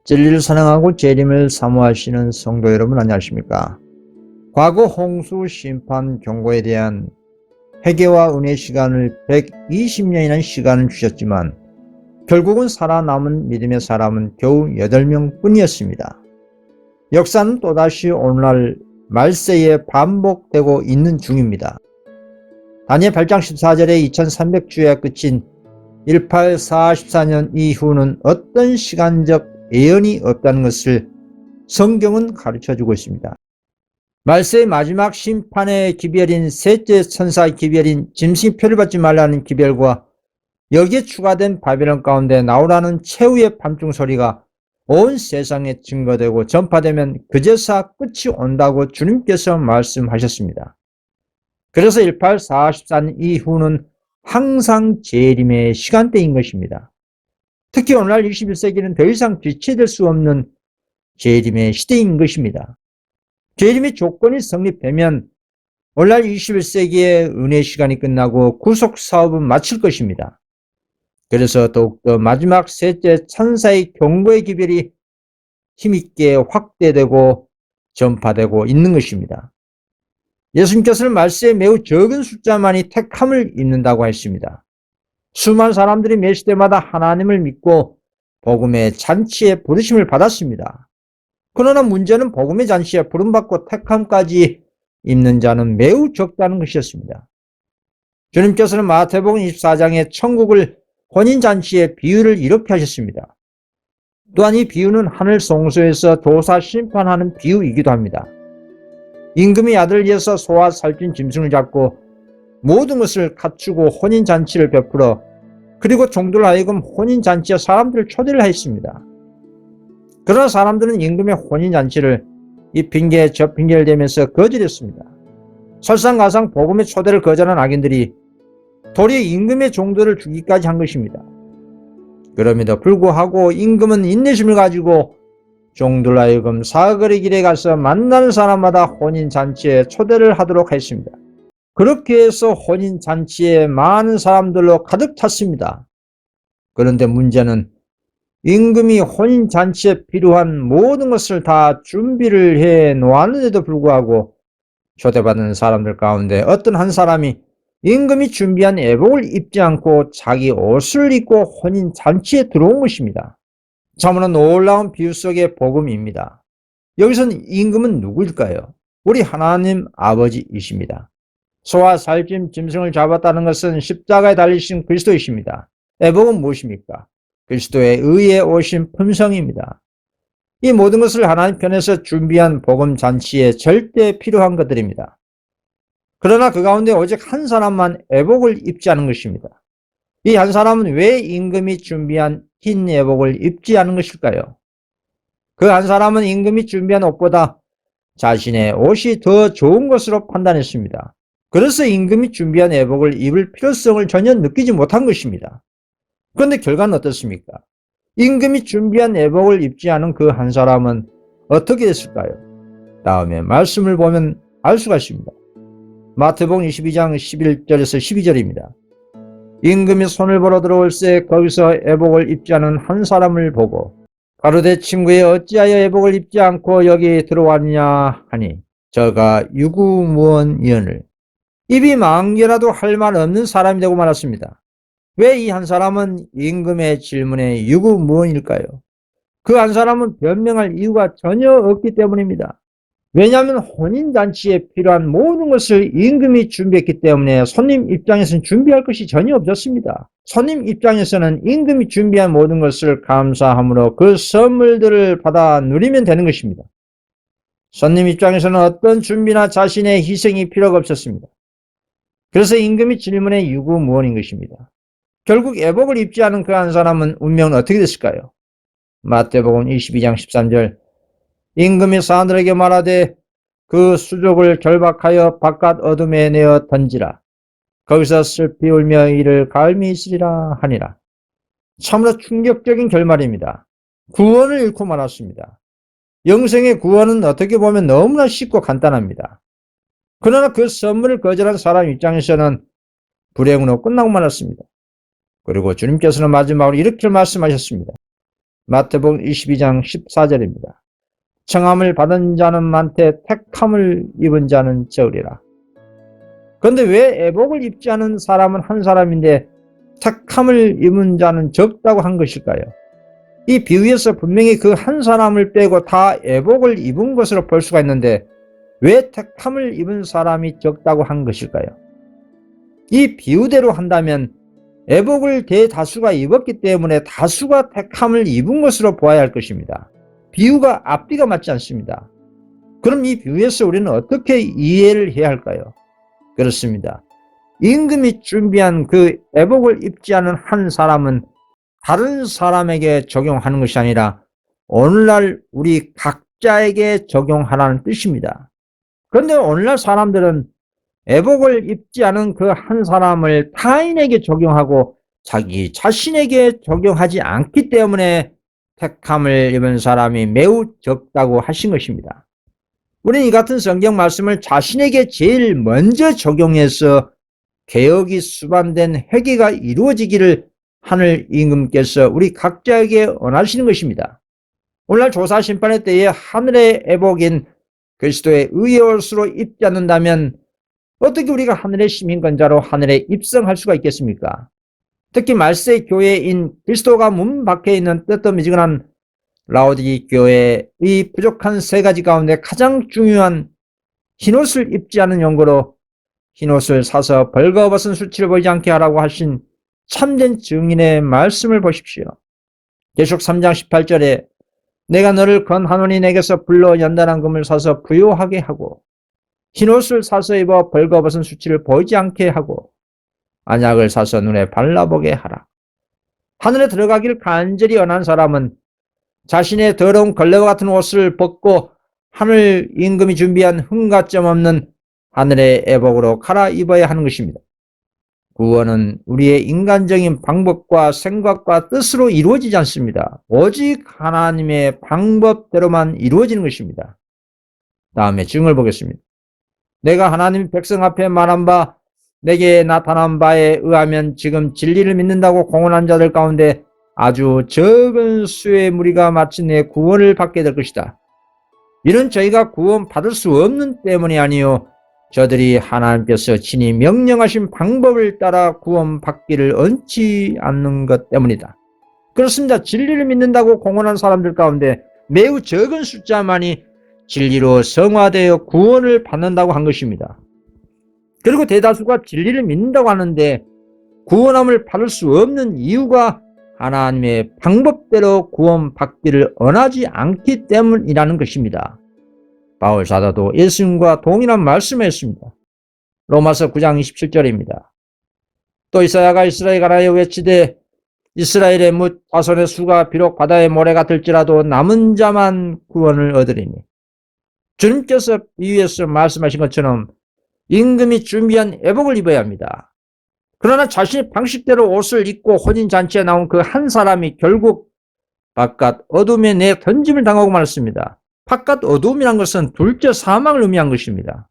진리를 사랑하고 재림을 사모하시는 성도 여러분 안녕하십니까? 과거 홍수 심판 경고에 대한 회개와 은혜 시간을 120년이라는 시간을 주셨지만 결국은 살아남은 믿음의 사람은 겨우 8명 뿐이었습니다. 역사는 또다시 오늘날 말세에 반복되고 있는 중입니다. 다니엘 8장 14절에 2300주에 그친 1844년 이후는 어떤 시간적 예언이 없다는 것을 성경은 가르쳐주고 있습니다. 말세의 마지막 심판의 기별인 셋째 천사의 기별인 짐승의 표를 받지 말라는 기별과 여기에 추가된 바벨론 가운데 나오라는 최후의 밤중 소리가 온 세상에 증거되고 전파되면 그제서 끝이 온다고 주님께서 말씀하셨습니다. 그래서 1844년 이후는 항상 재림의 시간대인 것입니다. 특히 오늘날 21세기는 더 이상 지체될 수 없는 재림의 시대인 것입니다. 재림의 조건이 성립되면 오늘날 21세기의 은혜 시간이 끝나고 구속사업은 마칠 것입니다. 그래서 더욱더 마지막 셋째 천사의 경고의 기별이 힘있게 확대되고 전파되고 있는 것입니다. 예수님께서는 말세에 매우 적은 숫자만이 택함을 입는다고 했습니다. 수많은 사람들이 매 시대마다 하나님을 믿고 복음의 잔치에 부르심을 받았습니다. 그러나 문제는 복음의 잔치에 부름받고 택함까지 입는 자는 매우 적다는 것이었습니다. 주님께서는 마태복음 24장에 천국을 혼인잔치의 비유를 이렇게 하셨습니다. 또한 이 비유는 하늘 성소에서 도사 심판하는 비유이기도 합니다. 임금이 아들을 위해서 소와 살찐 짐승을 잡고 모든 것을 갖추고 혼인잔치를 베풀어 그리고 종들로 하여금 혼인잔치에 사람들을 초대를 하였습니다. 그러나 사람들은 임금의 혼인잔치를 이 핑계 저 핑계를 대면서 거절했습니다. 설상가상 복음의 초대를 거절한 악인들이 도리어 임금의 종들을 죽이기까지 한 것입니다. 그럼에도 불구하고 임금은 인내심을 가지고 종들로 하여금 사거리 길에 가서 만나는 사람마다 혼인잔치에 초대를 하도록 했습니다. 그렇게 해서 혼인잔치에 많은 사람들로 가득 찼습니다. 그런데 문제는 임금이 혼인잔치에 필요한 모든 것을 다 준비를 해 놓았는데도 불구하고 초대받은 사람들 가운데 어떤 한 사람이 임금이 준비한 애복을 입지 않고 자기 옷을 입고 혼인잔치에 들어온 것입니다. 참으로 놀라운 비유 속의 복음입니다. 여기서는 임금은 누구일까요? 우리 하나님 아버지이십니다. 소와 살찐 짐승을 잡았다는 것은 십자가에 달리신 그리스도이십니다. 애복은 무엇입니까? 그리스도의 의에 오신 품성입니다. 이 모든 것을 하나님 편에서 준비한 복음 잔치에 절대 필요한 것들입니다. 그러나 그 가운데 오직 한 사람만 애복을 입지 않은 것입니다. 이 한 사람은 왜 임금이 준비한 흰 애복을 입지 않은 것일까요? 그 한 사람은 임금이 준비한 옷보다 자신의 옷이 더 좋은 것으로 판단했습니다. 그래서 임금이 준비한 애복을 입을 필요성을 전혀 느끼지 못한 것입니다. 그런데 결과는 어떻습니까? 임금이 준비한 애복을 입지 않은 그 한 사람은 어떻게 됐을까요? 다음에 말씀을 보면 알 수가 있습니다. 마태복음 22장 11절에서 12절입니다. 임금이 손을 벌어 들어올새 거기서 애복을 입지 않은 한 사람을 보고 가로되 친구여 어찌하여 애복을 입지 않고 여기 들어왔느냐 하니 저가 유구무원이언을 입이 망개라도 할 말 없는 사람이 되고 말았습니다. 왜 이 한 사람은 임금의 질문에 유구무원일까요? 그 한 사람은 변명할 이유가 전혀 없기 때문입니다. 왜냐하면 혼인잔치에 필요한 모든 것을 임금이 준비했기 때문에 손님 입장에서는 준비할 것이 전혀 없었습니다. 손님 입장에서는 임금이 준비한 모든 것을 감사함으로 그 선물들을 받아 누리면 되는 것입니다. 손님 입장에서는 어떤 준비나 자신의 희생이 필요가 없었습니다. 그래서 임금이 질문에 유구무원인 것입니다. 결국 애복을 입지 않은 그 한 사람은 운명은 어떻게 됐을까요? 마태복음 22장 13절 임금이 사람들에게 말하되 그 수족을 결박하여 바깥 어둠에 내어 던지라. 거기서 슬피 울며 이를 갈미 있으리라 하니라. 참으로 충격적인 결말입니다. 구원을 잃고 말았습니다. 영생의 구원은 어떻게 보면 너무나 쉽고 간단합니다. 그러나 그 선물을 거절한 사람 입장에서는 불행으로 끝나고 말았습니다. 그리고 주님께서는 마지막으로 이렇게 말씀하셨습니다. 마태복음 22장 14절입니다. 청함을 받은 자는 많되 택함을 입은 자는 적으리라. 그런데 왜 애복을 입지 않은 사람은 한 사람인데 택함을 입은 자는 적다고 한 것일까요? 이 비유에서 분명히 그 한 사람을 빼고 다 애복을 입은 것으로 볼 수가 있는데 왜 택함을 입은 사람이 적다고 한 것일까요? 이 비유대로 한다면 애복을 대다수가 입었기 때문에 다수가 택함을 입은 것으로 보아야 할 것입니다. 비유가 앞뒤가 맞지 않습니다. 그럼 이 비유에서 우리는 어떻게 이해를 해야 할까요? 그렇습니다. 임금이 준비한 그 애복을 입지 않은 한 사람은 다른 사람에게 적용하는 것이 아니라 오늘날 우리 각자에게 적용하라는 뜻입니다. 그런데 오늘날 사람들은 애복을 입지 않은 그 한 사람을 타인에게 적용하고 자기 자신에게 적용하지 않기 때문에 택함을 입은 사람이 매우 적다고 하신 것입니다. 우리는 이 같은 성경 말씀을 자신에게 제일 먼저 적용해서 개혁이 수반된 회개가 이루어지기를 하늘 임금께서 우리 각자에게 원하시는 것입니다. 오늘날 조사심판의 때에 하늘의 애복인 그리스도의 의의 옷으로 입지 않는다면 어떻게 우리가 하늘의 시민권자로 하늘에 입성할 수가 있겠습니까? 특히 말세 교회인 그리스도가 문 밖에 있는 뜨뜻미지근한 라오디기 교회의 부족한 세 가지 가운데 가장 중요한 흰옷을 입지 않은 용고로 흰옷을 사서 벌거벗은 수치를 보이지 않게 하라고 하신 참된 증인의 말씀을 보십시오. 계속 3장 18절에 내가 너를 건하노니 내게서 불러 연단한 금을 사서 부요하게 하고 흰옷을 사서 입어 벌거벗은 수치를 보이지 않게 하고 안약을 사서 눈에 발라보게 하라. 하늘에 들어가기를 간절히 원하는 사람은 자신의 더러운 걸레와 같은 옷을 벗고 하늘 임금이 준비한 흠가점 없는 하늘의 애복으로 갈아입어야 하는 것입니다. 구원은 우리의 인간적인 방법과 생각과 뜻으로 이루어지지 않습니다. 오직 하나님의 방법대로만 이루어지는 것입니다. 다음에 증을 보겠습니다. 내가 하나님 백성 앞에 말한 바 내게 나타난 바에 의하면 지금 진리를 믿는다고 공언한 자들 가운데 아주 적은 수의 무리가 마침내 구원을 받게 될 것이다. 이는 저희가 구원 받을 수 없는 때문이 아니요 저들이 하나님께서 친히 명령하신 방법을 따라 구원 받기를 원치 않는 것 때문이다. 그렇습니다. 진리를 믿는다고 공언한 사람들 가운데 매우 적은 숫자만이 진리로 성화되어 구원을 받는다고 한 것입니다. 그리고 대다수가 진리를 믿는다고 하는데 구원함을 받을 수 없는 이유가 하나님의 방법대로 구원받기를 원하지 않기 때문이라는 것입니다. 바울 사도도 예수님과 동일한 말씀을 했습니다. 로마서 9장 27절입니다. 또 이사야가 이스라엘 가라에 외치되 이스라엘의 뭇 자손의 수가 비록 바다의 모래가 될지라도 남은 자만 구원을 얻으리니 주님께서 비유에서 말씀하신 것처럼 임금이 준비한 애복을 입어야 합니다. 그러나 자신의 방식대로 옷을 입고 혼인잔치에 나온 그 한 사람이 결국 바깥 어둠에 내 던짐을 당하고 말았습니다. 바깥 어둠이란 것은 둘째 사망을 의미한 것입니다.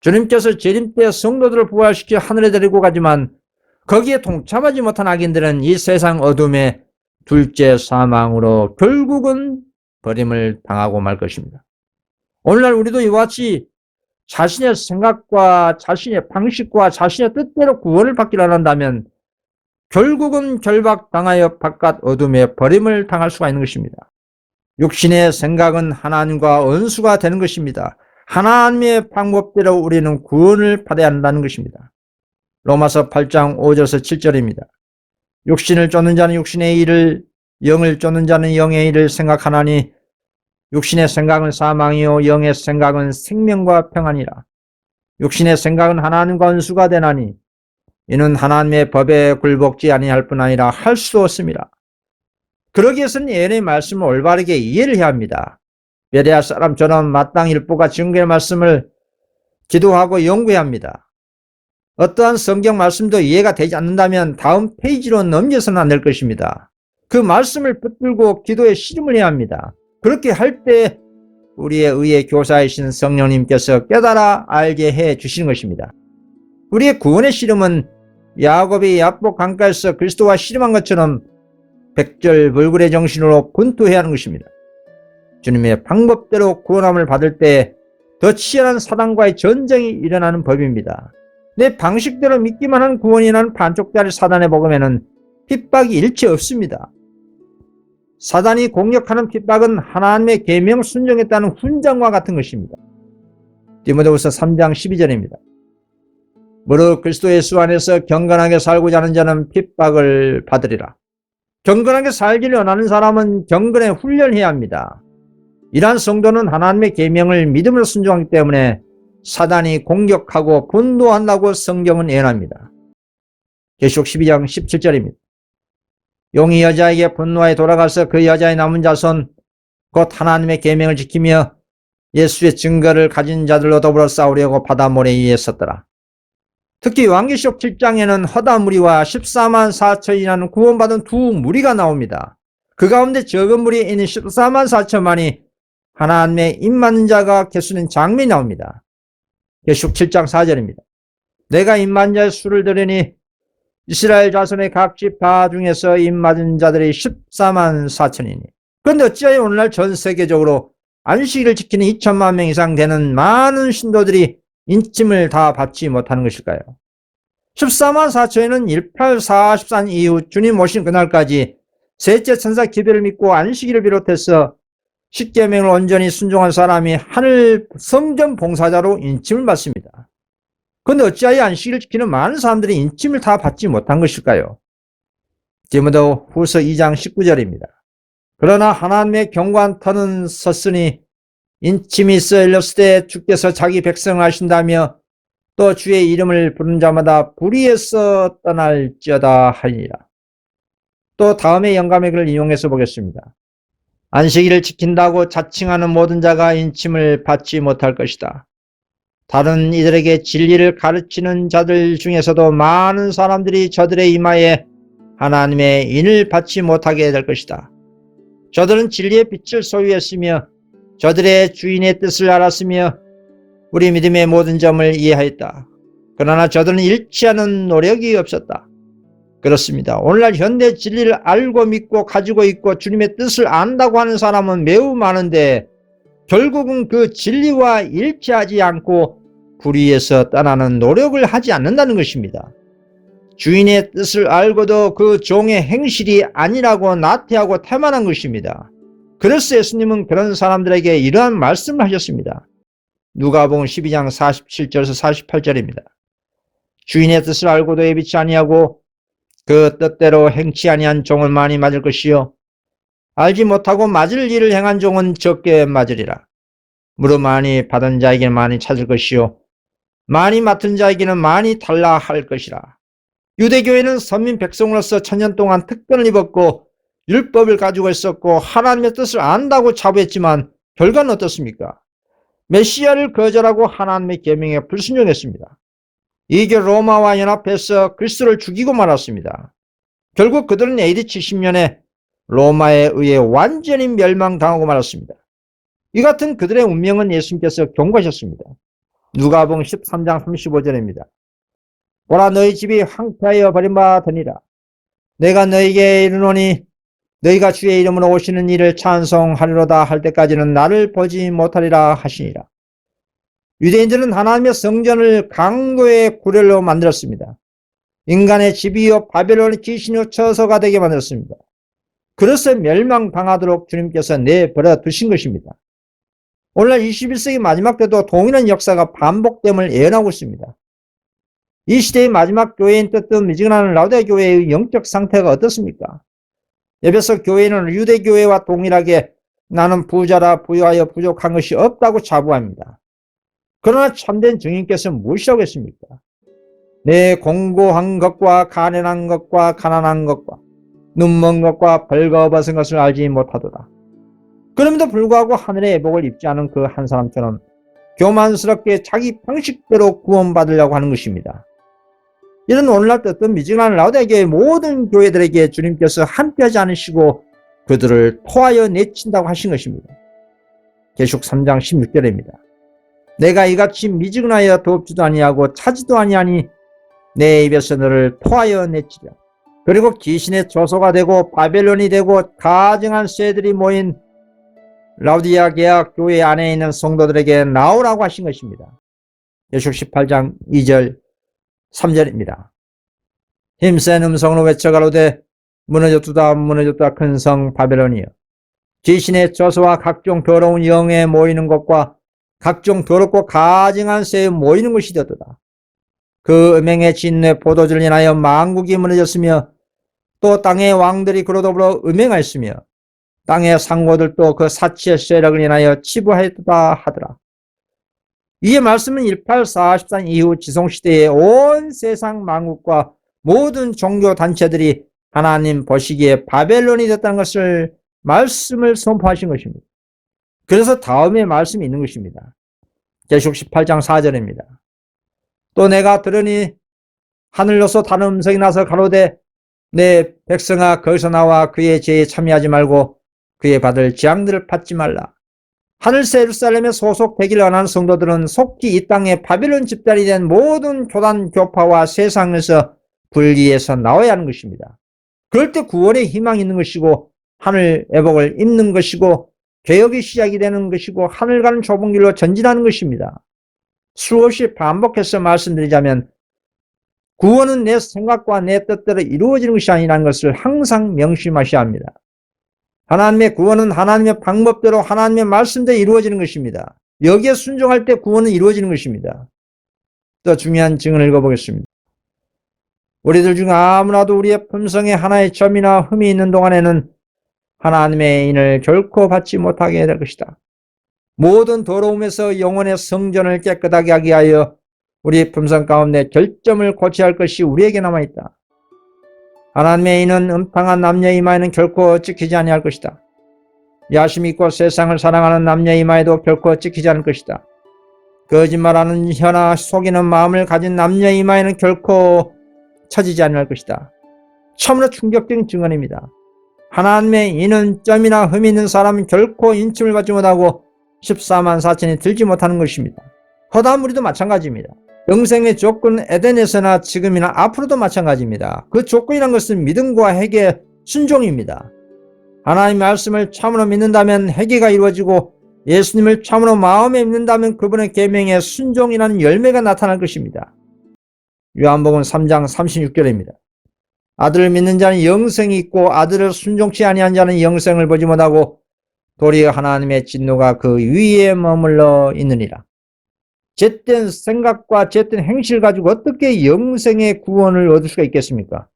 주님께서 재림 때 성도들을 부활시켜 하늘에 데리고 가지만 거기에 동참하지 못한 악인들은 이 세상 어둠의 둘째 사망으로 결국은 버림을 당하고 말 것입니다. 오늘날 우리도 이와 같이 자신의 생각과 자신의 방식과 자신의 뜻대로 구원을 받기를 한다면 결국은 결박당하여 바깥 어둠에 버림을 당할 수가 있는 것입니다. 육신의 생각은 하나님과 원수가 되는 것입니다. 하나님의 방법대로 우리는 구원을 받아야 한다는 것입니다. 로마서 8장 5절에서 7절입니다. 육신을 쫓는 자는 육신의 일을, 영을 쫓는 자는 영의 일을 생각하나니 육신의 생각은 사망이요 영의 생각은 생명과 평안이라. 육신의 생각은 하나님과 원수가 되나니 이는 하나님의 법에 굴복지 아니할 뿐 아니라 할 수 없습니다. 그러기 위해서는 예언의 말씀을 올바르게 이해를 해야 합니다. 베레아 사람처럼 마땅히 율법과 증거의 말씀을 기도하고 연구해야 합니다. 어떠한 성경 말씀도 이해가 되지 않는다면 다음 페이지로 넘겨서는 안 될 것입니다. 그 말씀을 붙들고 기도에 씨름을 해야 합니다. 그렇게 할 때 우리의 의의 교사이신 성령님께서 깨달아 알게 해 주시는 것입니다. 우리의 구원의 씨름은 야곱이 야복 강가에서 그리스도와 씨름한 것처럼 백절불굴의 정신으로 분투해야 하는 것입니다. 주님의 방법대로 구원함을 받을 때 더 치열한 사단과의 전쟁이 일어나는 법입니다. 내 방식대로 믿기만 한 구원이라는 반쪽짜리 사단의 복음에는 핍박이 일체 없습니다. 사단이 공격하는 핍박은 하나님의 계명 순종했다는 훈장과 같은 것입니다. 디모데후서 3장 12절입니다. 무릇 그리스도 예수 안에서 경건하게 살고자 하는 자는 핍박을 받으리라. 경건하게 살기를 원하는 사람은 경건에 훈련해야 합니다. 이러한 성도는 하나님의 계명을 믿음으로 순종하기 때문에 사단이 공격하고 분노한다고 성경은 예언합니다. 계시록 12장 17절입니다. 용이 여자에게 분노하여 돌아가서 그 여자의 남은 자손 곧 하나님의 계명을 지키며 예수의 증거를 가진 자들로 더불어 싸우려고 바다 모래 위에 섰더라. 특히 요한계시록 7장에는 허다 무리와 14만 4천이라는 구원받은 두 무리가 나옵니다. 그 가운데 적은 무리에 있는 14만 4천만이 하나님의 입맞는 자가 개수는 장면이 나옵니다. 계시록 7장 4절입니다. 내가 입맞은 자의 수를 들으니 이스라엘 자손의 각 지파 중에서 입맞은 자들이 14만 4천이니 그런데 어찌하여 오늘날 전 세계적으로 안식일을 지키는 2천만 명 이상 되는 많은 신도들이 인침을 다 받지 못하는 것일까요? 14만 4천에는 1844년 이후 주님 오신 그날까지 셋째 천사 기별을 믿고 안식일을 비롯해서 십계명을 온전히 순종한 사람이 하늘 성전 봉사자로 인침을 받습니다. 그런데 어찌하여 안식일을 지키는 많은 사람들이 인침을 다 받지 못한 것일까요? 디모데 후서 2장 19절입니다. 그러나 하나님의 견고한 터는 섰으니 인침이 있어 열렸을 때 주께서 자기 백성을 하신다며 또 주의 이름을 부르는 자마다 불의에서 떠날지어다 하니라. 또 다음의 영감의 글을 이용해서 보겠습니다. 안식일을 지킨다고 자칭하는 모든 자가 인침을 받지 못할 것이다. 다른 이들에게 진리를 가르치는 자들 중에서도 많은 사람들이 저들의 이마에 하나님의 인을 받지 못하게 될 것이다. 저들은 진리의 빛을 소유했으며 저들의 주인의 뜻을 알았으며 우리 믿음의 모든 점을 이해하였다. 그러나 저들은 일치하는 노력이 없었다. 그렇습니다. 오늘날 현대 진리를 알고 믿고 가지고 있고 주님의 뜻을 안다고 하는 사람은 매우 많은데 결국은 그 진리와 일치하지 않고 불의에서 떠나는 노력을 하지 않는다는 것입니다. 주인의 뜻을 알고도 그 종의 행실이 아니라고 나태하고 태만한 것입니다. 그래서 예수님은 그런 사람들에게 이러한 말씀을 하셨습니다. 누가복음 12장 47절에서 48절입니다. 주인의 뜻을 알고도 예비치 아니하고 그 뜻대로 행치 아니한 종은 많이 맞을 것이요 알지 못하고 맞을 일을 행한 종은 적게 맞으리라. 무릇 많이 받은 자에게는 많이 찾을 것이요 많이 맡은 자에게는 많이 달라 할 것이라. 유대교회는 선민 백성으로서 천년 동안 특권을 입었고 율법을 가지고 있었고 하나님의 뜻을 안다고 자부했지만 결과는 어떻습니까? 메시아를 거절하고 하나님의 계명에 불순종했습니다. 이게 로마와 연합해서 그리스도를 죽이고 말았습니다. 결국 그들은 AD 70년에 로마에 의해 완전히 멸망당하고 말았습니다. 이 같은 그들의 운명은 예수님께서 경고하셨습니다. 누가복음 13장 35절입니다. 보라 너희 집이 황폐하여 버림받으니라. 내가 너희에게 이르노니 너희가 주의 이름으로 오시는 이를 찬송하리로다 할 때까지는 나를 보지 못하리라 하시니라. 유대인들은 하나님의 성전을 강도의 구렬로 만들었습니다. 인간의 집이요 바벨론의 귀신이요 처소가 되게 만들었습니다. 그래서 멸망당하도록 주님께서 내버려 두신 것입니다. 오늘날 21세기 마지막 때도 동일한 역사가 반복됨을 예언하고 있습니다. 이 시대의 마지막 교회인 뜻은 미지근한 라오디게아 교회의 영적 상태가 어떻습니까? 에베소 교회는 유대 교회와 동일하게 나는 부자라 부유하여 부족한 것이 없다고 자부합니다. 그러나 참된 증인께서 무엇이라고 했습니까? 내 공고한 것과 가련한 것과 가난한 것과 눈먼 것과 벌거벗은 것을 알지 못하도다. 그럼에도 불구하고 하늘의 애복을 입지 않은 그 한 사람처럼 교만스럽게 자기 방식대로 구원받으려고 하는 것입니다. 이런 오늘날 뜻은 미지근한 라오디게아의 모든 교회들에게 주님께서 함께하지 않으시고 그들을 토하여 내친다고 하신 것입니다. 계시록 3장 16절입니다. 내가 이같이 미지근하여 돕지도 아니하고 차지도 아니하니 내 입에서 너를 토하여 내치랴. 그리고 귀신의 조소가 되고 바벨론이 되고 가증한 쇠들이 모인 라우디아 계약 교회 안에 있는 성도들에게 나오라고 하신 것입니다. 요식 18장 2절 3절입니다. 힘센 음성으로 외쳐가로되 무너졌도다 무너졌다 큰 성 바벨론이여, 귀신의 조소와 각종 더러운 영에 모이는 것과 각종 더럽고 가증한 쇠에 모이는 것이 되도다. 그 음행의 진뇌 포도주를 인하여 만국이 무너졌으며 또 땅의 왕들이 그로 더불어 음행하였으며 땅의 상고들도 그 사치의 세력을 인하여 치부하였다 하더라. 이에 말씀은 1844년 이후 지성시대의 온 세상 만국과 모든 종교 단체들이 하나님 보시기에 바벨론이 됐다는 것을 말씀을 선포하신 것입니다. 그래서 다음에 말씀이 있는 것입니다. 계시록 18장 4절입니다. 또 내가 들으니 하늘로서 다른 음성이 나서 가로되 내 백성아 거기서 나와 그의 죄에 참여하지 말고 그의 받을 재앙들을 받지 말라. 하늘새 예루살렘에 소속되기를 원하는 성도들은 속히 이 땅에 바벨론 집단이 된 모든 교단 교파와 세상에서 분리해서 나와야 하는 것입니다. 그럴 때 구원의 희망이 있는 것이고 하늘 애복을 입는 것이고 개혁이 시작이 되는 것이고 하늘 가는 좁은 길로 전진하는 것입니다. 수없이 반복해서 말씀드리자면 구원은 내 생각과 내 뜻대로 이루어지는 것이 아니라는 것을 항상 명심하셔야 합니다. 하나님의 구원은 하나님의 방법대로 하나님의 말씀대로 이루어지는 것입니다. 여기에 순종할 때 구원은 이루어지는 것입니다. 또 중요한 증언을 읽어보겠습니다. 우리들 중 아무나도 우리의 품성에 하나의 점이나 흠이 있는 동안에는 하나님의 인을 결코 받지 못하게 될 것이다. 모든 더러움에서 영혼의 성전을 깨끗하게 하기 위하여 우리 품성 가운데 결점을 고쳐야 할 것이 우리에게 남아있다. 하나님의 인은 음탕한 남녀의 이마에는 결코 찍히지 아니할 것이다. 야심 있고 세상을 사랑하는 남녀의 이마에도 결코 찍히지 않을 것이다. 거짓말하는 혀나 속이는 마음을 가진 남녀의 이마에는 결코 쳐지지 아니할 것이다. 참으로 충격적인 증언입니다. 하나님의 인은 점이나 흠이 있는 사람은 결코 인침을 받지 못하고 14만 4천이 들지 못하는 것입니다. 허다한 무리도 마찬가지입니다. 영생의 조건 에덴에서나 지금이나 앞으로도 마찬가지입니다. 그 조건이란 것은 믿음과 회개, 순종입니다. 하나님의 말씀을 참으로 믿는다면 회개가 이루어지고 예수님을 참으로 마음에 믿는다면 그분의 계명에 순종이라는 열매가 나타날 것입니다. 요한복음 3장 36절입니다. 아들을 믿는 자는 영생이 있고 아들을 순종치 아니한 자는 영생을 보지 못하고 도리어 하나님의 진노가 그 위에 머물러 있느니라. 잿된 생각과 잿된 행실을 가지고 어떻게 영생의 구원을 얻을 수가 있겠습니까?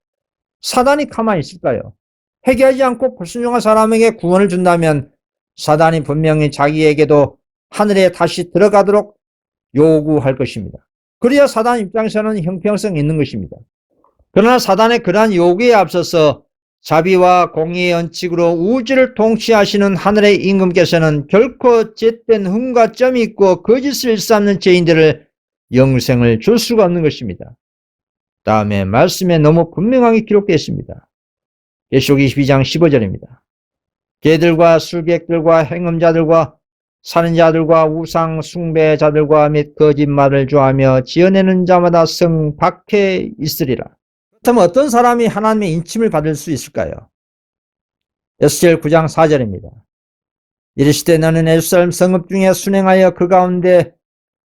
사단이 가만히 있을까요? 회개하지 않고 불순종한 사람에게 구원을 준다면 사단이 분명히 자기에게도 하늘에 다시 들어가도록 요구할 것입니다. 그래야 사단 입장에서는 형평성이 있는 것입니다. 그러나 사단의 그러한 요구에 앞서서 자비와 공의의 원칙으로 우주를 통치하시는 하늘의 임금께서는 결코 잿된 흠과 점이 있고 거짓을 일삼는 죄인들을 영생을 줄 수가 없는 것입니다. 다음에 말씀에 너무 분명하게 기록되어 있습니다. 계시록 22장 15절입니다. 개들과 술객들과 행음자들과 살인자들과 우상 숭배자들과 및 거짓말을 좋아하며 지어내는 자마다 성 밖에 있으리라. 그렇다면 어떤 사람이 하나님의 인침을 받을 수 있을까요? 에스겔 9장 4절입니다. 이르시되 너는 예루살렘 성읍 중에 순행하여 그 가운데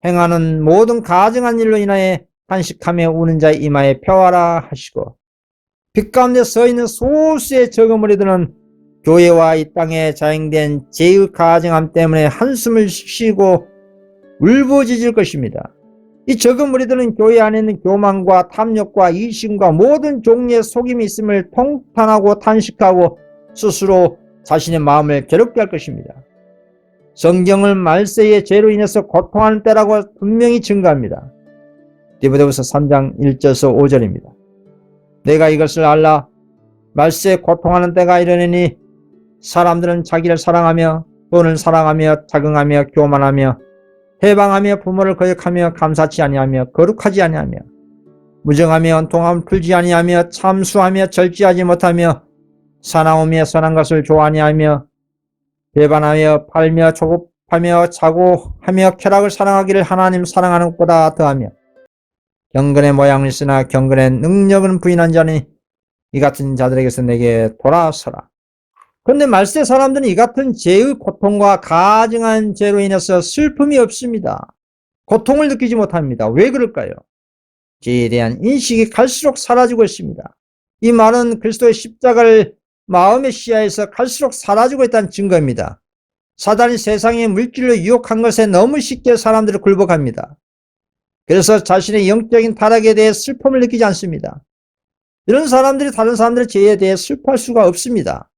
행하는 모든 가증한 일로 인하여 탄식하며 우는 자의 이마에 펴와라 하시고, 빛 가운데 서 있는 소수의 적은 무리들은 교회와 이 땅에 자행된 죄의 가증함 때문에 한숨을 쉬고 울부짖을 것입니다. 이 적은 무리들은 교회 안에 있는 교만과 탐욕과 이심과 모든 종류의 속임이 있음을 통탄하고 탄식하고 스스로 자신의 마음을 괴롭게 할 것입니다. 성경을 말세의 죄로 인해서 고통하는 때라고 분명히 증거합니다. 디모데후서 3장 1절에서 5절입니다. 내가 이것을 알라. 말세에 고통하는 때가 이르느니 사람들은 자기를 사랑하며 돈을 사랑하며 자긍하며 교만하며 해방하며 부모를 거역하며 감사치 아니하며 거룩하지 아니하며 무정하며 원통함을 풀지 아니하며 참수하며 절제하지 못하며 사나우며 선한 것을 좋아하니하며 배반하며 팔며 조급하며 자고하며 쾌락을 사랑하기를 하나님 사랑하는 것보다 더하며 경건의 모양을 쓰나 경건의 능력은 부인한 자니 이 같은 자들에게서 내게 돌아서라. 그런데 말세 사람들은 이 같은 죄의 고통과 가증한 죄로 인해서 슬픔이 없습니다. 고통을 느끼지 못합니다. 왜 그럴까요? 죄에 대한 인식이 갈수록 사라지고 있습니다. 이 말은 그리스도의 십자가를 마음의 시야에서 갈수록 사라지고 있다는 증거입니다. 사단이 세상의 물질로 유혹한 것에 너무 쉽게 사람들을 굴복합니다. 그래서 자신의 영적인 타락에 대해 슬픔을 느끼지 않습니다. 이런 사람들이 다른 사람들의 죄에 대해 슬퍼할 수가 없습니다.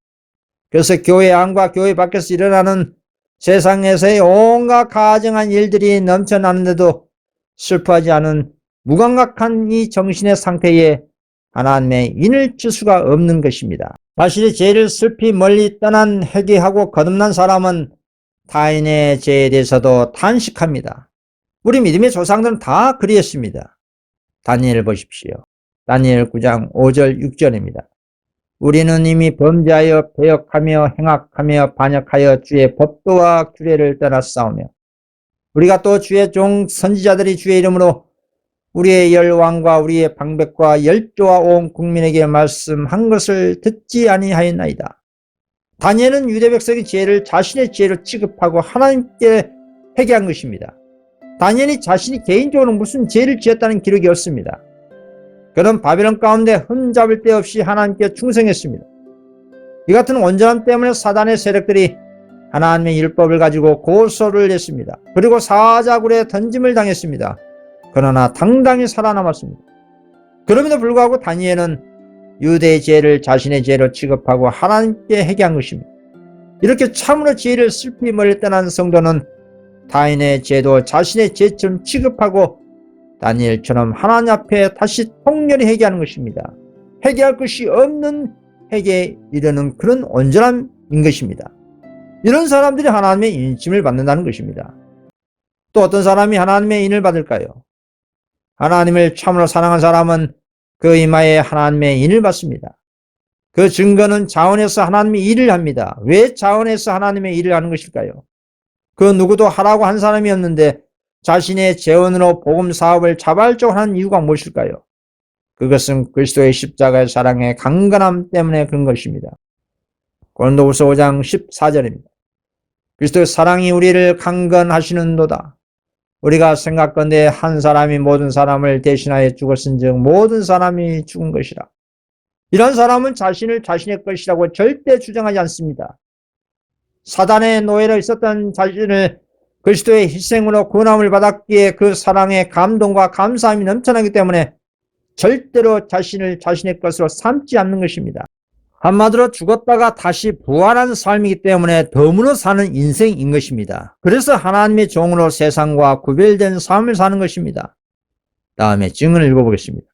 그래서 교회 안과 교회 밖에서 일어나는 세상에서의 온갖 가증한 일들이 넘쳐나는데도 슬퍼하지 않은 무감각한 이 정신의 상태에 하나님의 인을 줄 수가 없는 것입니다. 자신의 죄를 슬피 멀리 떠난 회개하고 거듭난 사람은 타인의 죄에 대해서도 탄식합니다. 우리 믿음의 조상들은 다 그리했습니다. 다니엘을 보십시오. 다니엘 9장 5절 6절입니다. 우리는 이미 범죄하여 배역하며 행악하며 반역하여 주의 법도와 규례를 떠나 싸우며 우리가 또 주의 종 선지자들이 주의 이름으로 우리의 열왕과 우리의 방백과 열조와 온 국민에게 말씀한 것을 듣지 아니하였나이다. 다니엘은 유대 백성의 죄를 자신의 죄로 취급하고 하나님께 회개한 것입니다. 다니엘이 자신이 개인적으로 무슨 죄를 지었다는 기록이 없습니다. 그는 바벨론 가운데 흠잡을 데 없이 하나님께 충성했습니다. 이 같은 온전함 때문에 사단의 세력들이 하나님의 율법을 가지고 고소를 했습니다. 그리고 사자굴에 던짐을 당했습니다. 그러나 당당히 살아남았습니다. 그럼에도 불구하고 다니엘은 유대의 죄를 자신의 죄로 취급하고 하나님께 회개한 것입니다. 이렇게 참으로 죄를 슬피 멀리 떠난 성도는 타인의 죄도 자신의 죄처럼 취급하고 다니엘처럼 하나님 앞에 다시 통렬히 회개하는 것입니다. 회개할 것이 없는 회개에 이르는 그런 온전함인 것입니다. 이런 사람들이 하나님의 인침을 받는다는 것입니다. 또 어떤 사람이 하나님의 인을 받을까요? 하나님을 참으로 사랑한 사람은 그 이마에 하나님의 인을 받습니다. 그 증거는 자원에서 하나님의 일을 합니다. 왜 자원에서 하나님의 일을 하는 것일까요? 그 누구도 하라고 한 사람이었는데 자신의 재원으로 복음 사업을 자발적으로 하는 이유가 무엇일까요? 그것은 그리스도의 십자가의 사랑의 강건함 때문에 그런 것입니다. 고린도후서 5장 14절입니다. 그리스도의 사랑이 우리를 강건하시는도다. 우리가 생각건대 한 사람이 모든 사람을 대신하여 죽었은즉 모든 사람이 죽은 것이라. 이런 사람은 자신을 자신의 것이라고 절대 주장하지 않습니다. 사단의 노예로 있었던 자신을 그리스도의 희생으로 구원함을 받았기에 그 사랑의 감동과 감사함이 넘쳐나기 때문에 절대로 자신을 자신의 것으로 삼지 않는 것입니다. 한마디로 죽었다가 다시 부활한 삶이기 때문에 덤으로 사는 인생인 것입니다. 그래서 하나님의 종으로 세상과 구별된 삶을 사는 것입니다. 다음에 증언을 읽어보겠습니다.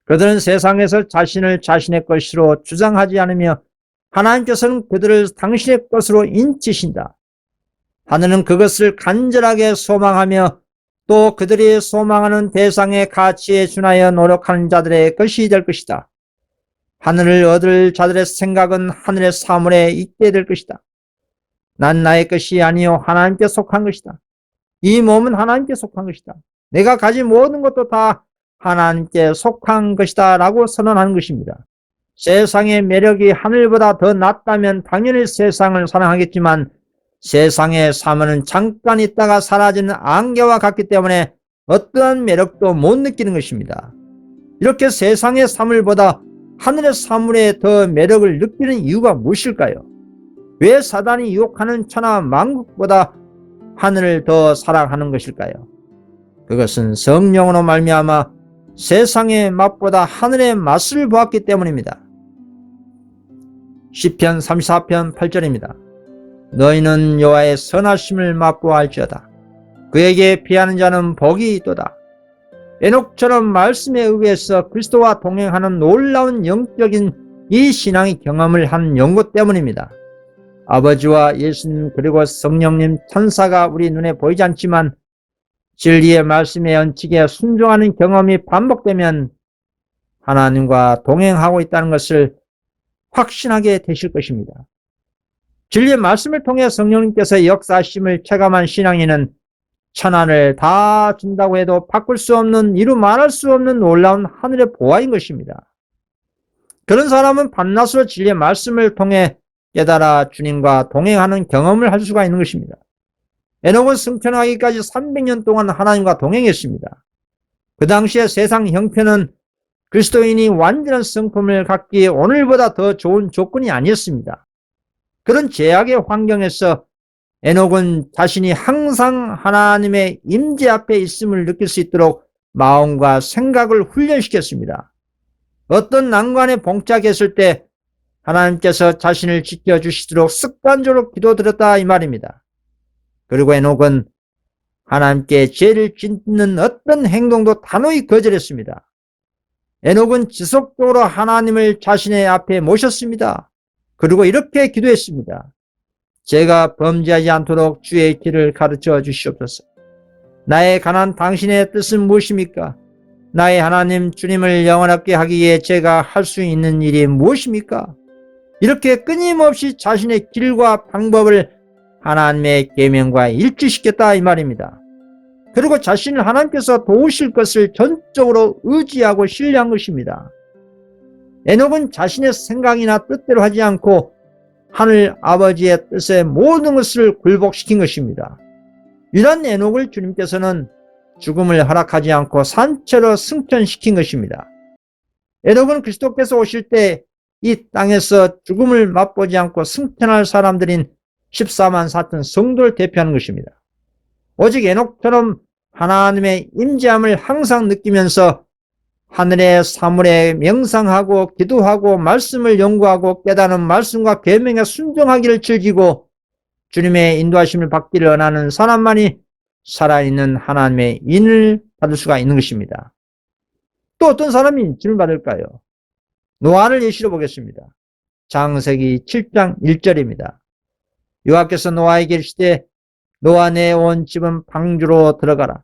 그들은 세상에서 자신을 자신의 것으로 주장하지 않으며 하나님께서는 그들을 당신의 것으로 인치신다. 하늘은 그것을 간절하게 소망하며 또 그들이 소망하는 대상의 가치에 준하여 노력하는 자들의 것이 될 것이다. 하늘을 얻을 자들의 생각은 하늘의 사물에 있게 될 것이다. 난 나의 것이 아니요 하나님께 속한 것이다. 이 몸은 하나님께 속한 것이다. 내가 가진 모든 것도 다 하나님께 속한 것이다 라고 선언하는 것입니다. 세상의 매력이 하늘보다 더 낫다면 당연히 세상을 사랑하겠지만 세상의 삶은 잠깐 있다가 사라지는 안개와 같기 때문에 어떠한 매력도 못 느끼는 것입니다. 이렇게 세상의 사물보다 하늘의 사물에 더 매력을 느끼는 이유가 무엇일까요? 왜 사단이 유혹하는 천하 만국보다 하늘을 더 사랑하는 것일까요? 그것은 성령으로 말미암아 세상의 맛보다 하늘의 맛을 보았기 때문입니다. 시편 34편 8절입니다. 너희는 여호와의 선하심을 맛보아할지어다. 그에게 피하는 자는 복이 있도다. 에녹처럼 말씀에 의해서 그리스도와 동행하는 놀라운 영적인 이 신앙의 경험을 한 연고 때문입니다. 아버지와 예수님 그리고 성령님 천사가 우리 눈에 보이지 않지만 진리의 말씀의 원칙에 순종하는 경험이 반복되면 하나님과 동행하고 있다는 것을 확신하게 되실 것입니다. 진리의 말씀을 통해 성령님께서 역사하심을 체감한 신앙인은 천하를 다 준다고 해도 바꿀 수 없는 이루 말할 수 없는 놀라운 하늘의 보화인 것입니다. 그런 사람은 밤낮으로 진리의 말씀을 통해 깨달아 주님과 동행하는 경험을 할 수가 있는 것입니다. 에녹은 승천하기까지 300년 동안 하나님과 동행했습니다. 그 당시에 세상 형편은 그리스도인이 완전한 성품을 갖기에 오늘보다 더 좋은 조건이 아니었습니다. 그런 제약의 환경에서 에녹은 자신이 항상 하나님의 임재 앞에 있음을 느낄 수 있도록 마음과 생각을 훈련시켰습니다. 어떤 난관에 봉착했을 때 하나님께서 자신을 지켜주시도록 습관적으로 기도드렸다 이 말입니다. 그리고 에녹은 하나님께 죄를 짓는 어떤 행동도 단호히 거절했습니다. 에녹은 지속적으로 하나님을 자신의 앞에 모셨습니다. 그리고 이렇게 기도했습니다. 제가 범죄하지 않도록 주의 길을 가르쳐 주시옵소서. 나의 가난 당신의 뜻은 무엇입니까? 나의 하나님 주님을 영원하게 하기 위해 제가 할 수 있는 일이 무엇입니까? 이렇게 끊임없이 자신의 길과 방법을 하나님의 계명과 일치시켰다 이 말입니다. 그리고 자신을 하나님께서 도우실 것을 전적으로 의지하고 신뢰한 것입니다. 에녹은 자신의 생각이나 뜻대로 하지 않고 하늘 아버지의 뜻에 모든 것을 굴복시킨 것입니다. 이런 에녹을 주님께서는 죽음을 허락하지 않고 산채로 승천시킨 것입니다. 에녹은 그리스도께서 오실 때 이 땅에서 죽음을 맛보지 않고 승천할 사람들인 14만 4천 성도를 대표하는 것입니다. 오직 에녹처럼 하나님의 임재함을 항상 느끼면서 하늘의 사물에 명상하고 기도하고 말씀을 연구하고 깨닫는 말씀과 계명에 순종하기를 즐기고 주님의 인도하심을 받기를 원하는 사람만이 살아있는 하나님의 인을 받을 수가 있는 것입니다. 또 어떤 사람이 진을 받을까요? 노아를 예시로 보겠습니다. 창세기 7장 1절입니다. 여호와께서 노아에게 이르시되 노아 내 온 집은 방주로 들어가라.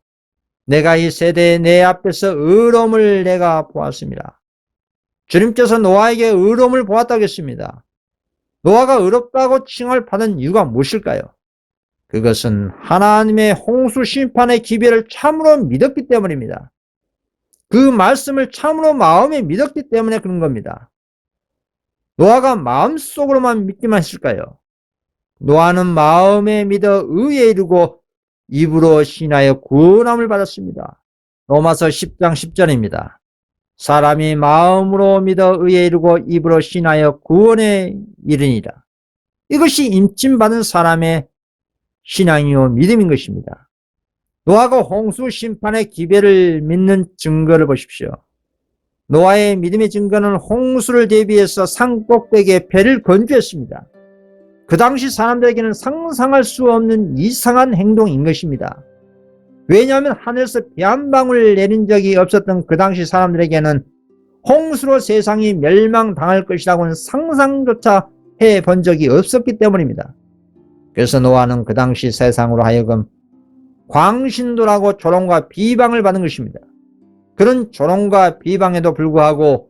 내가 이 세대에 내 앞에서 의로움을 내가 보았습니다. 주님께서 노아에게 의로움을 보았다고 했습니다. 노아가 의롭다고 칭을 받은 이유가 무엇일까요? 그것은 하나님의 홍수 심판의 기별을 참으로 믿었기 때문입니다. 그 말씀을 참으로 마음에 믿었기 때문에 그런 겁니다. 노아가 마음속으로만 믿기만 했을까요? 노아는 마음에 믿어 의에 이르고 입으로 신하여 구원함을 받았습니다. 로마서 10장 10절입니다. 사람이 마음으로 믿어 의에 이르고 입으로 신하여 구원에 이르니라. 이것이 임침받은 사람의 신앙이요 믿음인 것입니다. 노아가 홍수 심판의 기별을 믿는 증거를 보십시오. 노아의 믿음의 증거는 홍수를 대비해서 산 꼭대기에 배를 건조했습니다. 그 당시 사람들에게는 상상할 수 없는 이상한 행동인 것입니다. 왜냐하면 하늘에서 비 한 방울 내린 적이 없었던 그 당시 사람들에게는 홍수로 세상이 멸망당할 것이라고는 상상조차 해본 적이 없었기 때문입니다. 그래서 노아는 그 당시 세상으로 하여금 광신도라고 조롱과 비방을 받은 것입니다. 그런 조롱과 비방에도 불구하고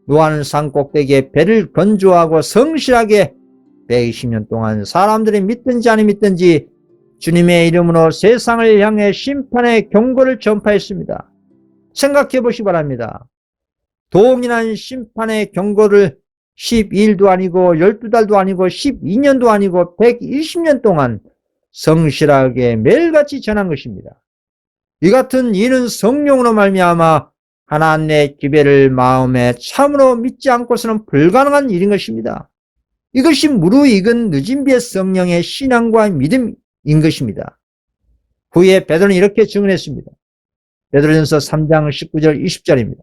노아는 산 꼭대기에 배를 건조하고 성실하게 120년 동안 사람들이 믿든지 아니 믿든지 주님의 이름으로 세상을 향해 심판의 경고를 전파했습니다. 생각해 보시기 바랍니다. 동일한 심판의 경고를 12일도 아니고 12달도 아니고 12년도 아니고 120년 동안 성실하게 매일같이 전한 것입니다. 이 같은 일은 성령으로 말미암아 하나님의 기별을 마음에 참으로 믿지 않고서는 불가능한 일인 것입니다. 이것이 무르익은 늦은 비의 성령의 신앙과 믿음인 것입니다. 후에 베드로는 이렇게 증언했습니다. 베드로전서 3장 19절 20절입니다.